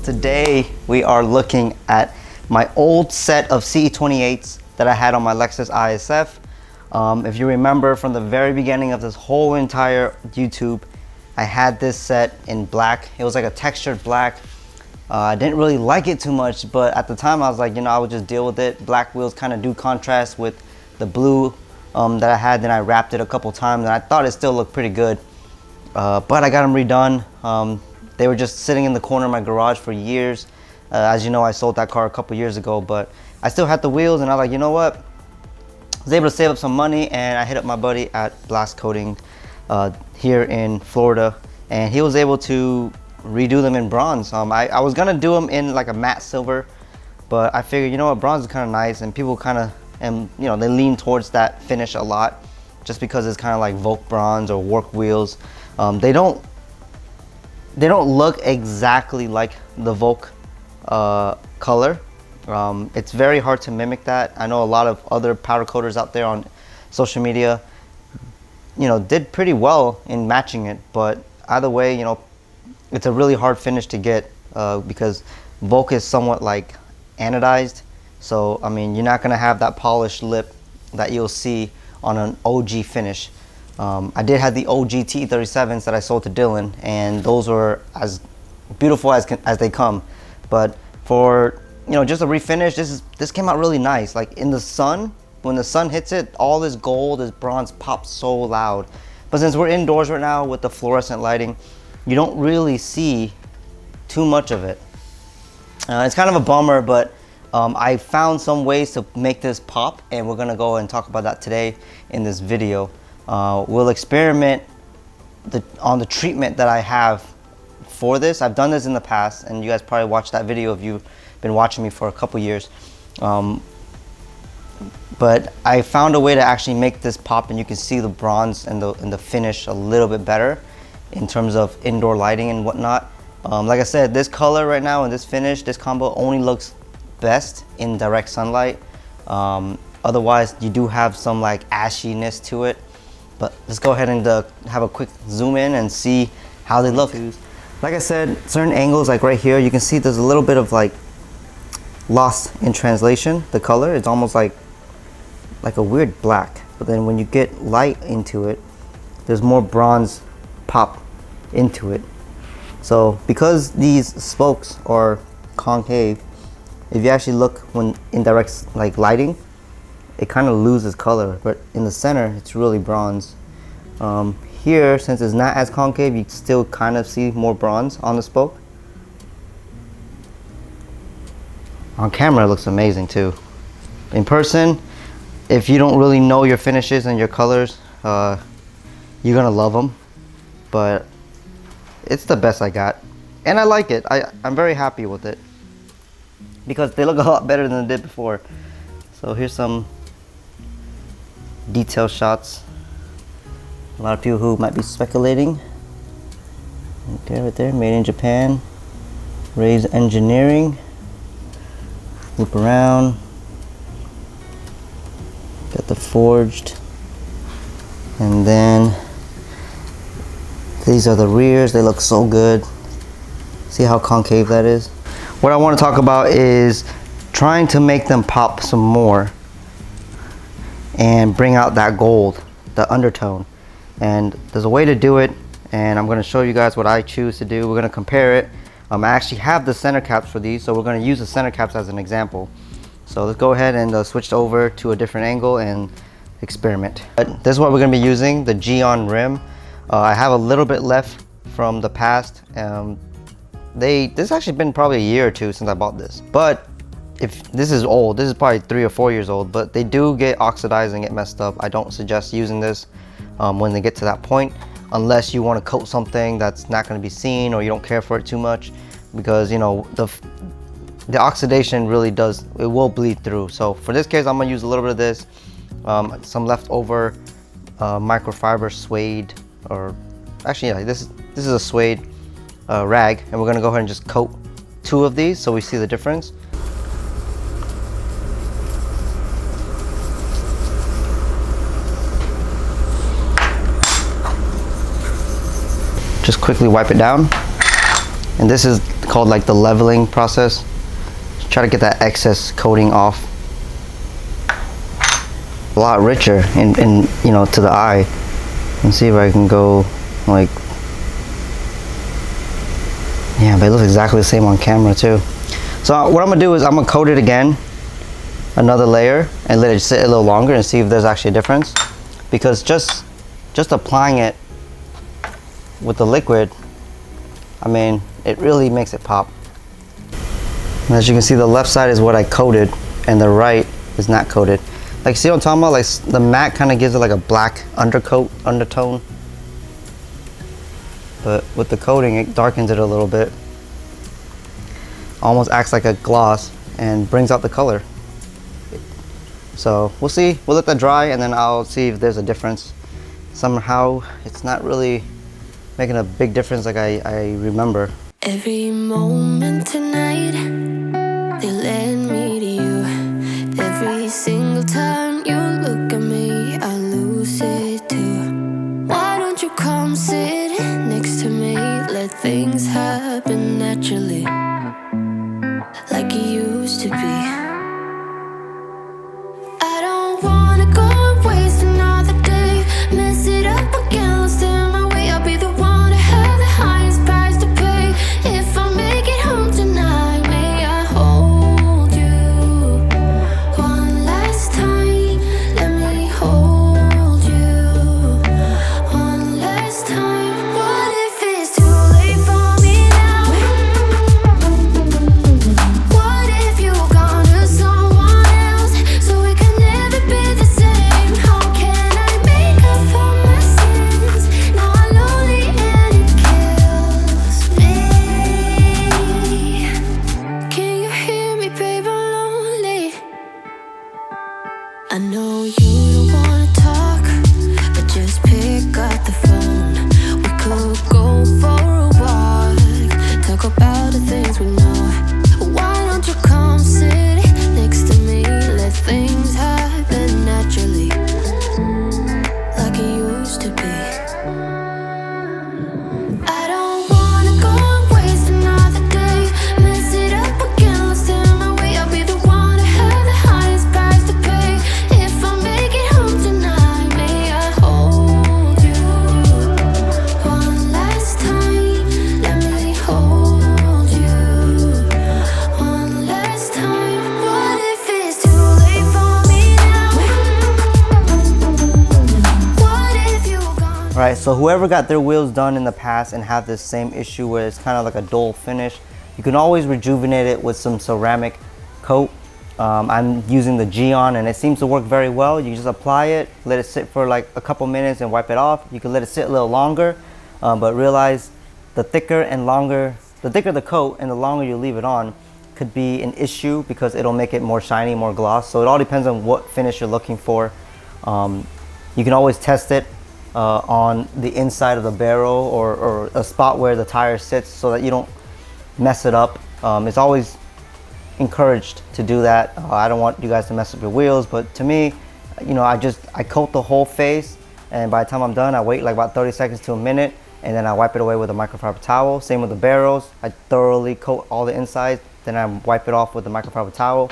Today we are looking at my old set of CE28s that I had on my Lexus ISF. If you remember from the very beginning of this whole entire YouTube, I had this set in black. It was like a textured black. I didn't really like it too much, but at the time I was like, you know, I would just deal with it. Black wheels kind of do contrast with the blue that I had. Then I wrapped it a couple times and I thought it still looked pretty good. But I got them redone. They were just sitting in the corner of my garage for years. As you know, I sold that car a couple years ago, but I still had the wheels and I was like, you know what? I was able to save up some money and I hit up my buddy at Blast Coating here in Florida, and he was able to redo them in bronze. I was gonna do them in like a matte silver, but I figured, you know what, bronze is kind of nice and people kind of, and you know, they lean towards that finish a lot just because it's kind of like Volk bronze or work wheels. They don't look exactly like the Volk color. It's very hard to mimic that. I know a lot of other powder coaters out there on social media, you know, did pretty well in matching it, but either way, you know, it's a really hard finish to get because Volk is somewhat like anodized. So, I mean, you're not gonna have that polished lip that you'll see on an OG finish. I did have the OG T37s that I sold to Dylan, and those were as beautiful as they come. But for, you know, just a refinish, this came out really nice. Like in the sun, when the sun hits it, all this gold, this bronze pops so loud. But since we're indoors right now with the fluorescent lighting, you don't really see too much of it. It's kind of a bummer, but I found some ways to make this pop, and we're gonna go and talk about that today in this video. We'll experiment on the treatment that I have for this. I've done this in the past, and you guys probably watched that video if you've been watching me for a couple years. But I found a way to actually make this pop, and you can see the bronze and the finish a little bit better in terms of indoor lighting and whatnot. Like I said, this color right now and this finish, this combo only looks best in direct sunlight. Otherwise, you do have some like ashiness to it. But let's go ahead and have a quick zoom in and see how they look. Like I said, certain angles, like right here, you can see there's a little bit of like lost in translation. The color, it's almost like a weird black. But then when you get light into it, there's more bronze pop into it. So because these spokes are concave, if you actually look when in direct like lighting, it kind of loses color, but in the center it's really bronze. Here, since it's not as concave, you still kind of see more bronze on the spoke. On camera it looks amazing too. In person, if you don't really know your finishes and your colors, you're gonna love them, but it's the best I got and I like it. I'm very happy with it because they look a lot better than they did before. So here's some detail shots. A lot of people who might be speculating. Right there, made in Japan. Raise engineering. Loop around. Got the forged. And then these are the rears. They look so good. See how concave that is? What I want to talk about is trying to make them pop some more and bring out that gold, the undertone. And there's a way to do it, and I'm going to show you guys what I choose to do. We're going to compare it. I actually have the center caps for these, so we're going to use the center caps as an example. So let's go ahead and switch over to a different angle and experiment. But this is what we're going to be using, the G-on rim. I have a little bit left from the past. This has actually been probably a year or two since I bought this, but if this is old, this is probably 3 or 4 years old, but they do get oxidized and get messed up. I don't suggest using this when they get to that point, unless you want to coat something that's not going to be seen or you don't care for it too much, because you know the oxidation really does, it will bleed through. So for this case, I'm going to use a little bit of this. some leftover microfiber suede, or actually yeah, this is a suede rag, and we're gonna go ahead and just coat 2 of these so we see the difference. Just quickly wipe it down, and this is called like the leveling process. Just try to get that excess coating off. A lot richer in you know, to the eye. Let's see if I can go like, yeah, but it looks exactly the same on camera too. So what I'm gonna do is I'm gonna coat it again, another layer, and let it sit a little longer and see if there's actually a difference. Because just applying it with the liquid, I mean, it really makes it pop. And as you can see, the left side is what I coated and the right is not coated. Like, see what I'm talking about? Like, the matte kind of gives it like a black undertone. But with the coating, it darkens it a little bit. Almost acts like a gloss and brings out the color. So we'll see, we'll let that dry, and then I'll see if there's a difference. Somehow, it's not really making a big difference like I remember. Every moment tonight, they led me to you. Every single time you look at me, I lose it too. Why don't you come sit next to me? Let things happen naturally, like it used to be. I don't wanna go and waste another day, mess it up again, lost in my way. I'll be the one to have the highest price to pay. If I make it home tonight, may I hold you one last time? Let me hold you one last time. What if it's too late for me now? What if you gone to someone else, so we can never be the same? How can I make up for my sins? Now I'm lonely and it kills me. Can you hear me, babe? I'm lonely. I know you don't wanna talk, but just pick up the phone. We could go for a walk, talk about the things we know. Why don't you come sit next to me? Let things happen naturally, like it used to be. I don't wanna go and waste another day, mess it up again, lost in my way. I'll be the one to have the highest price to pay. If I make it home tonight, may I hold you one last time? Let me hold you one last time. What if it's too late for me now? What if you gone? Alright, so whoever got their wheels done in the past and have this same issue where it's kind of like a dull finish, you can always rejuvenate it with some ceramic coat. I'm using the Geon and it seems to work very well. You just apply it, let it sit for like a couple minutes and wipe it off. You can let it sit a little longer, but realize the thicker the coat and the longer you leave it on could be an issue because it'll make it more shiny, more gloss. So it all depends on what finish you're looking for. You can always test it on the inside of the barrel or a spot where the tire sits so that you don't mess it up. It's always encouraged to do that. I don't want you guys to mess up your wheels, but to me, you know, I coat the whole face, and by the time I'm done, I wait like about 30 seconds to a minute, and then I wipe it away with a microfiber towel. Same with the barrels. I thoroughly coat all the insides, then I wipe it off with the microfiber towel,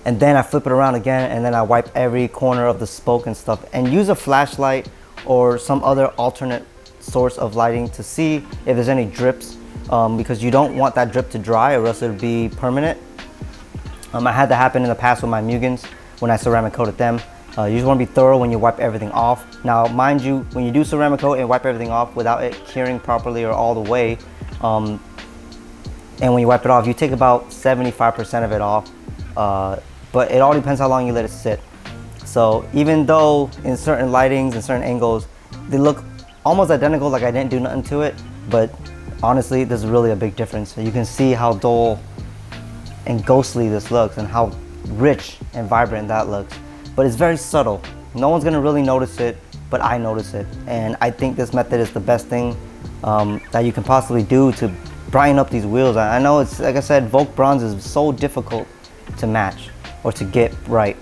and then I flip it around again, and then I wipe every corner of the spoke and stuff, and use a flashlight or some other alternate source of lighting to see if there's any drips, because you don't want that drip to dry or else it'll be permanent. I had that happen in the past with my Mugans when I ceramic coated them. You just want to be thorough when you wipe everything off. Now, mind you, when you do ceramic coat and wipe everything off without it curing properly or all the way, and when you wipe it off, you take about 75% of it off, but it all depends how long you let it sit. So even though in certain lightings and certain angles, they look almost identical, like I didn't do nothing to it, but honestly, there's really a big difference. So you can see how dull and ghostly this looks and how rich and vibrant that looks. but it's very subtle. No one's gonna really notice it, but I notice it. And I think this method is the best thing that you can possibly do to brighten up these wheels. I know it's, like I said, Volk bronze is so difficult to match or to get right.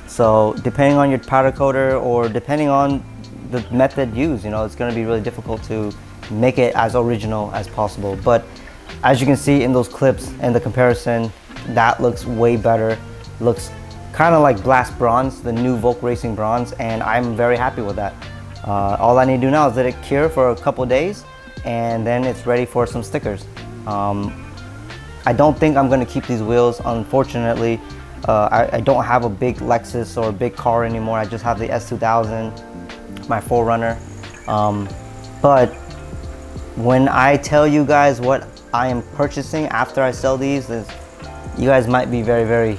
So depending on your powder coater or depending on the method used, you know, it's gonna be really difficult to make it as original as possible. But as you can see in those clips and the comparison, that looks way better. Looks kind of like Blast Bronze, the new Volk Racing Bronze, and I'm very happy with that. All I need to do now is let it cure for a couple days, and then it's ready for some stickers. I don't think I'm gonna keep these wheels, unfortunately. I don't have a big Lexus or a big car anymore. I just have the S2000, my 4Runner. But when I tell you guys what I am purchasing after I sell these, you guys might be very, very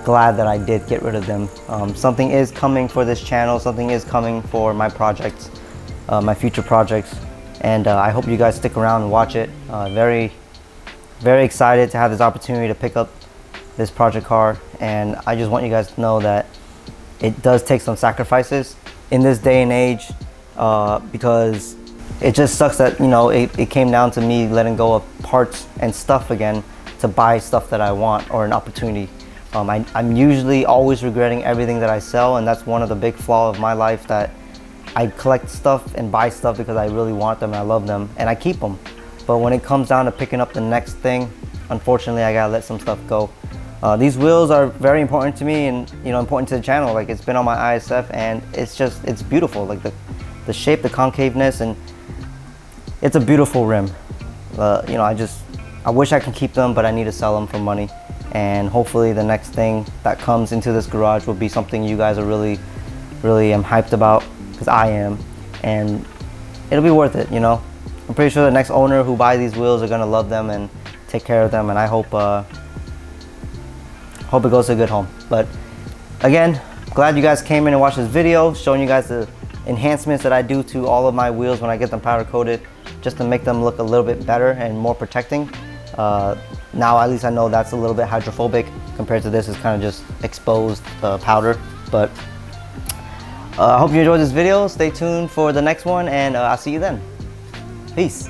glad that I did get rid of them. Something is coming for this channel, something is coming for my projects, my future projects, and I hope you guys stick around and watch it. Very, very excited to have this opportunity to pick up this project car, and I just want you guys to know that it does take some sacrifices in this day and age, because it just sucks that, you know, it came down to me letting go of parts and stuff again to buy stuff that I want or an opportunity. I'm usually always regretting everything that I sell, and that's one of the big flaws of my life, that I collect stuff and buy stuff because I really want them and I love them and I keep them. But when it comes down to picking up the next thing, unfortunately I gotta let some stuff go. These wheels are very important to me and, you know, important to the channel. Like, it's been on my ISF and it's beautiful. Like the shape, the concaveness, and it's a beautiful rim. You know, I wish I could keep them, but I need to sell them for money. And hopefully the next thing that comes into this garage will be something you guys are really, really hyped about, because I am, and it'll be worth it, you know. I'm pretty sure the next owner who buys these wheels are gonna love them and take care of them, and I hope it goes to a good home. But again, glad you guys came in and watched this video, showing you guys the enhancements that I do to all of my wheels when I get them powder coated, just to make them look a little bit better and more protecting. Now at least I know that's a little bit hydrophobic compared to this is kind of just exposed powder. But I hope you enjoyed this video. Stay tuned for the next one, and I'll see you then. Peace.